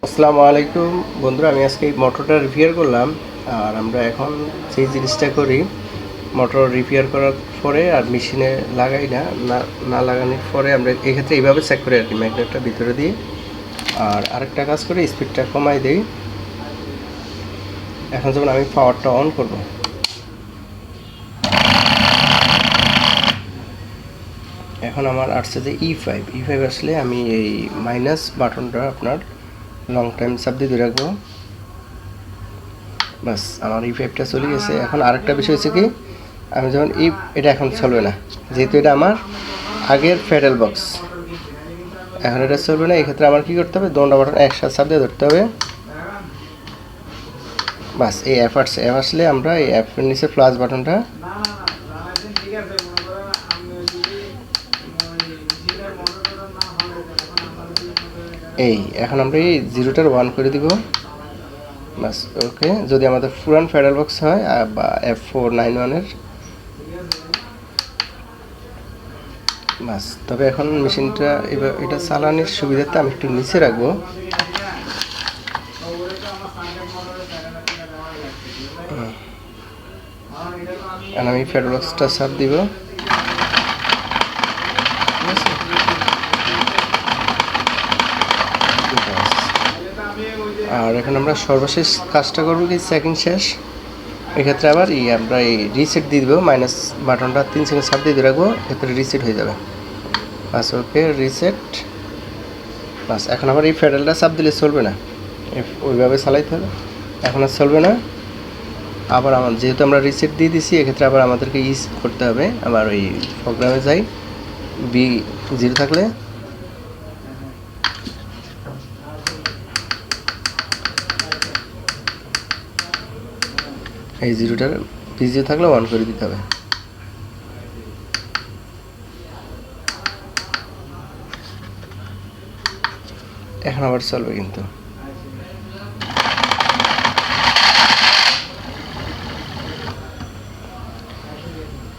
আসসালামু আলাইকুম বন্ধুরা, আমি আজকে এই মোটরটা রিপেয়ার করলাম। আর আমরা এখন সেই জিনিসটা করি, মোটর রিপেয়ার করার পরে আর মেশিনে লাগাই না, না লাগানোর পরে আমরা এক্ষেত্রে এইভাবে চেক করি আর কি, ম্যাগনেটটা ভিতরে দিয়ে। আর আরেকটা কাজ করে স্পিডটা কমাই দিই। এখন যেমন আমি পাওয়ারটা অন করব, এখন আমার আসছে যে ই ফাইভ আসলে আমি এই মাইনাস বাটনটা আপনার লং টাইম চাপ দিয়ে ধরে রাখবো। বাস, আমার ই5টা চলে গেছে। এখন আরেকটা বিষয় হচ্ছে কি, আমি যখন এটা এখন চলবে না, যেহেতু এটা আমার আগের প্যাডেল বক্স, এখন এটা চলবে না। এক্ষেত্রে আমার কী করতে হবে, দোনটা বাটন একসাথে চাপ দিয়ে ধরতে হবে। বাস, এই অ্যাপ আসলে আমরা এই অ্যাপের নিচে প্লাস বাটনটা এখন আমরা এই জিরোটার 1 করে দিব। বাস, ওকে। যদি আমাদের পুরান প্যাডেল বক্স হয় বা F491-এর, বাস। তবে এখন মেশিনটা এবার এটা চালানোর সুবিধাতে আমি একটু নিচে রাখবো। আর আমি প্যাডেল বক্সটা চাপ দিব। আর এখন আমরা সর্বশেষ কাজটা করবো কি, চেকিং শেষ। এক্ষেত্রে আবার আমরা এই রিসেট দিয়ে দেবো, মাইনাস বাটনটা 3 সেকেন্ড চাপ দিয়ে রাখবো, এক্ষেত্রে রিসেট হয়ে যাবে। বাস, ওকে, রিসেট। বাস, এখন আবার এই প্যাডেলটা চাপ দিলে চলবে না, ওইভাবে চালাইতে হবে, এখন আর চলবে না। আবার যেহেতু আমরা রিসেট দিয়ে দিছি, এক্ষেত্রে আবার আমাদেরকে করতে হবে। আবার ওই প্রোগ্রামে যাই, B0 থাকলে এই জিরোটার B0 থাকলে 1 করে দিতে হবে। এখন আবার চলবে কিন্তু।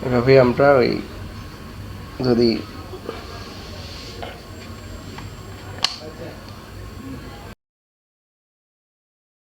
এভাবে আমরা যদি